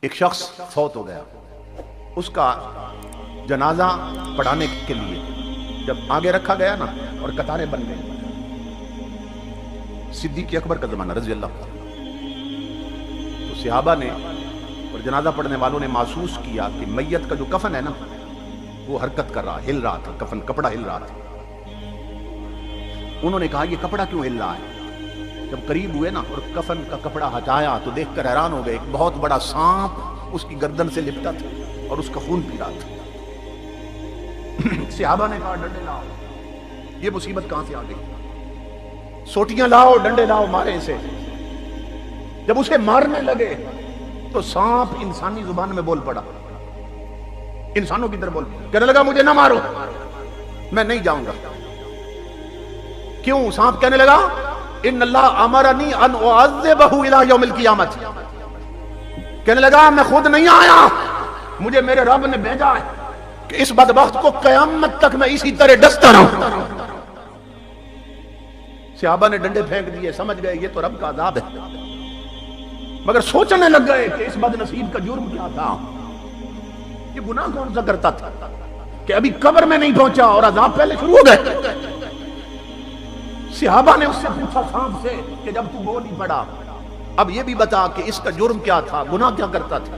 ایک شخص فوت ہو گیا، اس کا جنازہ پڑھانے کے لیے جب آگے رکھا گیا نا اور قطاریں بن گئی، صدیق اکبر کا زمانہ رضی اللہ عنہ، تو صحابہ نے اور جنازہ پڑھنے والوں نے محسوس کیا کہ میت کا جو کفن ہے نا وہ حرکت کر رہا، ہل رہا تھا، کفن کپڑا ہل رہا تھا۔ انہوں نے کہا یہ کپڑا کیوں ہل رہا ہے؟ جب قریب ہوئے نا اور کفن کا کپڑا ہٹایا تو دیکھ کر حیران ہو گئے، ایک بہت بڑا سانپ اس کی گردن سے لپٹا تھا اور اس کا خون پی رہا تھا۔ صحابہ نے کہا ڈنڈے لاؤ، یہ مصیبت کہاں سے آ گئی؟ سوٹیاں لاؤ، ڈنڈے لاؤ، مارے اسے۔ جب اسے مارنے لگے تو سانپ انسانی زبان میں بول پڑا، انسانوں کی طرح بول، کہنے لگا مجھے نہ مارو، میں نہیں جاؤں گا۔ کیوں؟ سانپ کہنے لگا ان اللہ امرنی ان اعذبہ الی یوم القیامت، کہنے لگا میں خود نہیں آیا، مجھے میرے رب نے بھیجا ہے کہ اس بدبخت کو قیامت تک میں اسی طرح ڈستا رہوں۔ صحابہ نے ڈنڈے پھینک دیے، سمجھ گئے یہ تو رب کا عذاب ہے، مگر سوچنے لگ گئے کہ اس بد نصیب کا جرم کیا تھا، یہ گناہ کون سا کرتا تھا کہ ابھی قبر میں نہیں پہنچا اور عذاب پہلے شروع ہو گئے۔ صحابہ نے اس سے پوچھا سانپ سے کہ جب تو بول ہی پڑا اب یہ بھی بتا کہ اس کا جرم کیا تھا، گناہ کیا کرتا تھا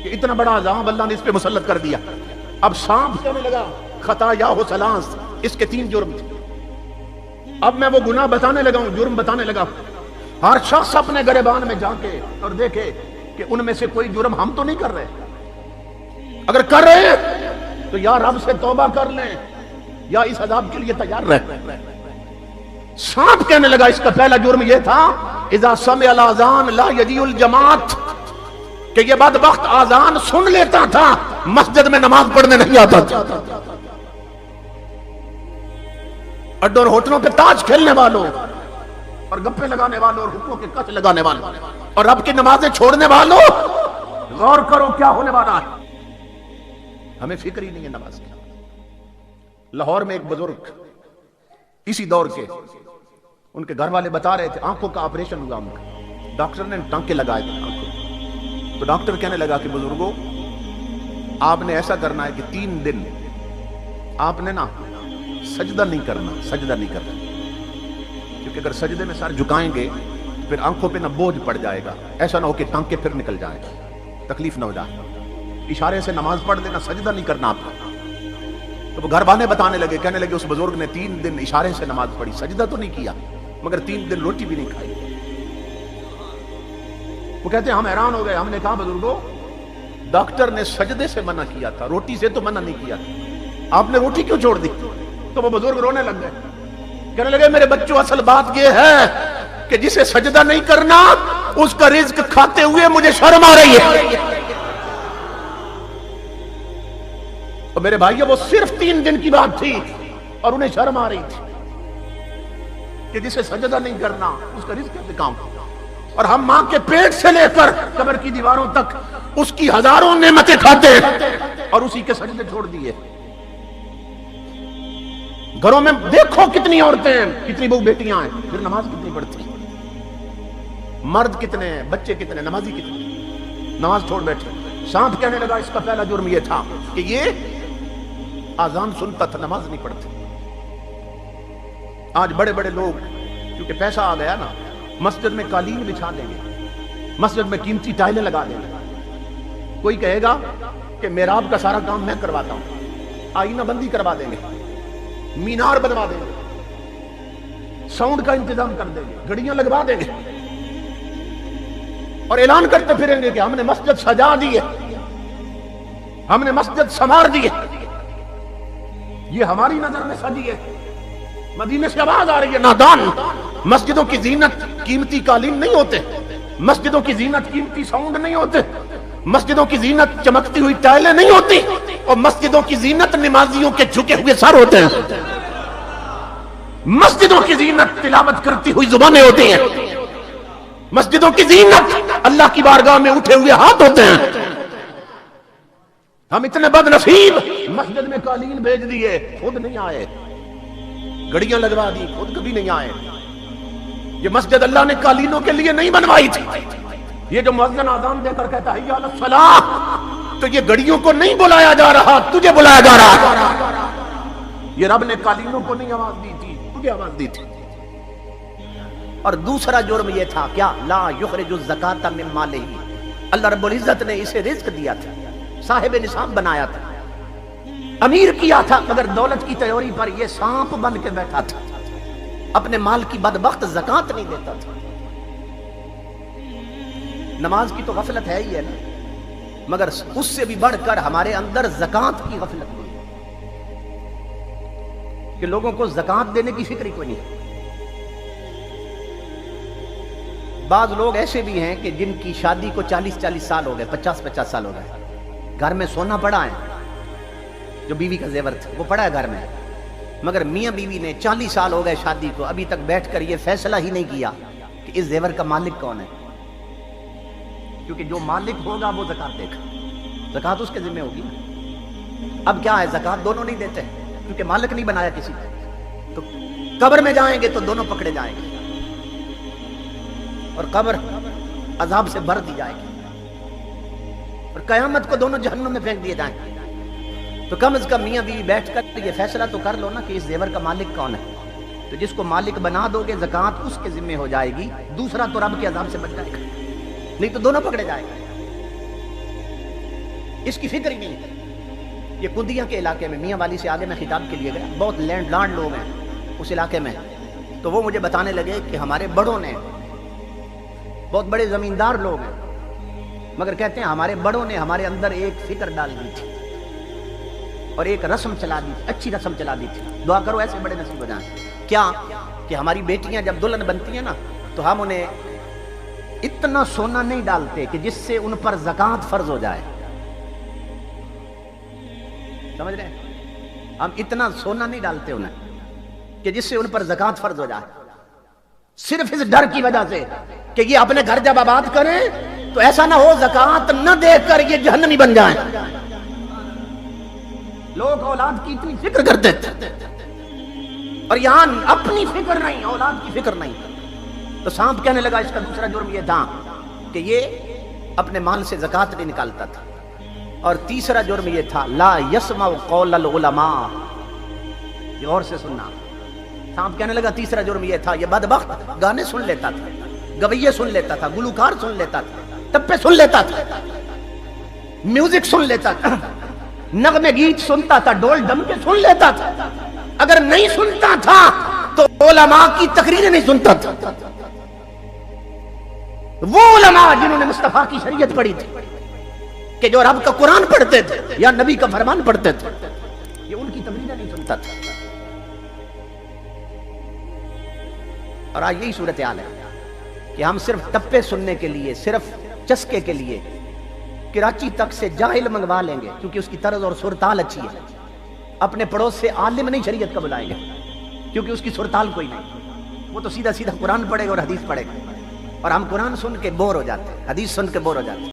کہ اتنا بڑا عذاب اللہ نے اس پہ مسلط کر دیا۔ اب سانپ کہنے لگا خطایا ہو سلاس، اس کے 3 جرم تھے۔ اب میں وہ گناہ بتانے لگا ہوں، جرم بتانے لگا۔ ہر شخص اپنے گریبان میں جا کے اور دیکھے کہ ان میں سے کوئی جرم ہم تو نہیں کر رہے، اگر کر رہے ہیں تو یا رب سے توبہ کر لیں یا اس عذاب کے لیے تیار رہیں۔ سانپ کہنے لگا اس کا پہلا جرم یہ تھا اذا سمع الاذان لا یجیء الجماعت، کہ یہ بدبخت آذان سن لیتا تھا، مسجد میں نماز پڑھنے نہیں آتا تھا۔ اڈوں اور ہوٹلوں پہ تاج کھیلنے والوں اور گپے لگانے والوں اور حکموں کے کچ لگانے والوں اور رب کی نمازیں چھوڑنے والوں، غور کرو کیا ہونے والا ہے۔ ہمیں فکر ہی نہیں ہے نماز کی۔ لاہور میں ایک بزرگ اسی دور کے، ان کے گھر والے بتا رہے تھے آنکھوں کا آپریشن ہوا ان کا، ڈاکٹر نے ٹانکے لگائے تھے آنکھوں، تو ڈاکٹر کہنے لگا کہ بزرگوں آپ نے ایسا کرنا ہے کہ 3 دن آپ نے نا سجدہ نہیں کرنا، سجدہ نہیں کرنا، کیونکہ اگر سجدے میں سر جھکائیں گے پھر آنکھوں پہ نہ بوجھ پڑ جائے گا، ایسا نہ ہو کہ ٹانکے پھر نکل جائیں، تکلیف نہ ہو جائے، اشارے سے نماز پڑھ دینا، سجدہ نہیں کرنا آپ کو۔ تو وہ گھر والے بتانے لگے، کہنے لگے اس بزرگ نے 3 دن اشارے سے نماز پڑھی، سجدہ تو نہیں کیا، مگر 3 دن روٹی بھی نہیں کھائی۔ وہ کہتے ہیں ہم حیران ہو گئے، ہم نے کہا بزرگوں ڈاکٹر نے سجدے سے منع کیا تھا، روٹی سے تو منع نہیں کیا تھا، آپ نے روٹی کیوں چھوڑ دی؟ تو وہ بزرگ رونے لگ گئے، کہنے لگے میرے بچوں اصل بات یہ ہے کہ جسے سجدہ نہیں کرنا اس کا رزق کھاتے ہوئے مجھے شرم آ رہی ہے۔ اور میرے بھائیو وہ صرف 3 دن کی بات تھی اور انہیں شرم آ رہی تھی کہ جسے سجدہ نہیں کرنا اس کا رزق کیسے کام، اور ہم ماں کے پیٹ سے لے کر قبر کی دیواروں تک اس کی ہزاروں نعمتیں کھاتے اور اسی کے سجدے چھوڑ دیے۔ گھروں میں دیکھو کتنی عورتیں ہیں، کتنی بہو بیٹیاں ہیں، پھر نماز کتنی پڑھتی ہیں، مرد کتنے ہیں، بچے کتنے، نمازی کتنے، نماز چھوڑ بیٹھے۔ سانپ کہنے لگا اس کا پہلا جرم یہ تھا کہ یہ آذان سنتا تھا، نماز نہیں پڑھتے۔ آج بڑے بڑے لوگ کیونکہ پیسہ آ گیا نا، مسجد میں قالین بچھا دیں گے، مسجد میں قیمتی ٹائلیں لگا دیں گے، کوئی کہے گا کہ محراب کا سارا کام میں کرواتا ہوں، آئینہ بندی کروا دیں گے، مینار بنوا دیں گے، ساؤنڈ کا انتظام کر دیں گے، گھڑیاں لگوا دیں گے، اور اعلان کرتے پھریں گے کہ ہم نے مسجد سجا دی ہے، ہم نے مسجد سنوار دی ہے، یہ ہماری نظر میں سجی ہے۔ مدینے سے آواز آ رہی ہے نادان، مسجدوں کی زینت قیمتی قالین نہیں ہوتے، مسجدوں کی زینت قیمتی ساؤنڈ نہیں ہوتے، مسجدوں کی زینت چمکتی ہوئی ٹائلیں نہیں ہوتی، اور مسجدوں کی زینت نمازیوں کے جھکے ہوئے سر ہوتے ہیں، مسجدوں کی زینت تلاوت کرتی ہوئی زبانیں ہوتی ہیں، مسجدوں کی زینت اللہ کی بارگاہ میں اٹھے ہوئے ہاتھ ہوتے ہیں۔ ہم اتنے بد نصیب، مسجد میں قالین بھیج دیے، خود نہیں آئے، گھڑیاں لگوا دی، خود کبھی نہیں آئے۔ یہ مسجد اللہ نے قالینوں کے لیے نہیں بنوائی تھی، یہ جو مؤذن آذان دے کر کہتا ہے حی علی الصلاۃ، تو یہ گڑیوں کو نہیں بلایا جا رہا، تجھے بلایا جا رہا. یہ رب نے قالینوں کو نہیں آواز دی تھی، تجھے آواز دی تھی. اور دوسرا جرم یہ تھا کیا؟ لا یخرج الزکاۃ من مالہ. اللہ رب العزت نے اسے رزق دیا تھا، صاحب نصاب بنایا تھا، امیر کیا تھا، مگر دولت کی تیوری پر یہ سانپ بن کے بیٹھا تھا، اپنے مال کی بدبخت زکات نہیں دیتا تھا. نماز کی تو غفلت ہے ہی ہے نا، مگر اس سے بھی بڑھ کر ہمارے اندر زکات کی غفلت نہیں کہ لوگوں کو زکات دینے کی فکر ہی کوئی نہیں. بعض لوگ ایسے بھی ہیں کہ جن کی شادی کو 40 سال ہو گئے، 50 سال ہو گئے، گھر میں سونا پڑا ہے، جو بیوی کا زیور تھا وہ پڑا ہے گھر میں، مگر میاں بیوی نے 40 سال ہو گئے شادی کو، ابھی تک بیٹھ کر یہ فیصلہ ہی نہیں کیا کہ اس زیور کا مالک کون ہے. کیونکہ جو مالک ہوگا وہ زکات دے گا، زکات اس کے ذمہ ہوگی. اب کیا ہے، زکات دونوں نہیں دیتے کیونکہ مالک نہیں بنایا کسی کو. تو قبر میں جائیں گے تو دونوں پکڑے جائیں گے اور قبر عذاب سے بھر دی جائے گی اور قیامت کو دونوں جہنم میں پھینک دیے جائیں گے. تو کم از کم میاں بیوی بیٹھ کر یہ فیصلہ تو کر لو نا کہ اس زیور کا مالک کون ہے. تو جس کو مالک بنا دو گے زکات اس کے ذمہ ہو جائے گی، دوسرا تو رب کے عذاب سے بچ جائے گا، نہیں تو دونوں پکڑے جائیں گے. اس کی فکر ہی نہیں ہے. یہ کندیاں کے علاقے میں میاں والی سے آگے میں خطاب کے لیے گیا، بہت لینڈ لارڈ لوگ ہیں اس علاقے میں، تو وہ مجھے بتانے لگے کہ ہمارے بڑوں نے، بہت بڑے زمیندار لوگ ہیں، مگر کہتے ہیں ہمارے بڑوں نے ہمارے اندر ایک فکر ڈال دی تھی اور ایک رسم چلا دی تھی، اچھی رسم چلا دی تھی. دعا کرو ایسے بڑے نصیب ہو جائیں. کیا کہ ہماری بیٹیاں جب دلہن بنتی ہیں نا تو ہم انہیں اتنا سونا نہیں ڈالتے کہ جس سے ان پر زکات فرض ہو جائے. سمجھ رہے ہیں؟ ہم اتنا سونا نہیں ڈالتے انہیں کہ جس سے ان پر زکات فرض ہو جائے، صرف اس ڈر کی وجہ سے کہ یہ اپنے گھر جب آباد کریں تو ایسا نہ ہو زکات نہ دے کر یہ جہنمی بن جائیں. لوگ اولاد کی اتنی فکر کرتے تھے اور یہاں اپنی فکر نہیں، اولاد کی فکر نہیں. تو سانپ کہنے لگا اس کا دوسرا جرم یہ تھا کہ یہ اپنے مال سے زکات نہیں نکالتا تھا. اور تیسرا جرم یہ تھا لا یسمع قول العلماء. یہ غور سے سننا، سانپ کہنے لگا تیسرا جرم یہ تھا یہ بدبخت گانے سن لیتا تھا، گویے سن لیتا تھا، گلوکار سن لیتا تھا، ٹپے سن لیتا تھا، میوزک سن لیتا تھا، نغمے گیت سنتا تھا، ڈول ڈمکے سن لیتا تھا. اگر نہیں سنتا تھا تو علماء کی تقریریں نہیں سنتا تھا. وہ علماء جنہوں نے مصطفیٰ کی شریعت پڑھی تھی، کہ جو رب کا قرآن پڑھتے تھے یا نبی کا فرمان پڑھتے تھے، یہ ان کی تقریریں نہیں سنتا تھا. اور آج یہی صورتحال ہے کہ ہم صرف ٹپے سننے کے لیے، صرف چسکے کے لیے کراچی تک سے جاہل منگوا لیں گے کیونکہ اس کی طرز اور سرتال اچھی ہے. اپنے پڑوس سے عالم نہیں شریعت کا بلائیں گے کیونکہ اس کی سرتال کوئی نہیں، وہ تو سیدھا سیدھا قرآن پڑھے گا اور حدیث پڑھے گا. اور ہم قرآن سن کے بور ہو جاتے ہیں، حدیث سن کے بور ہو جاتے ہیں.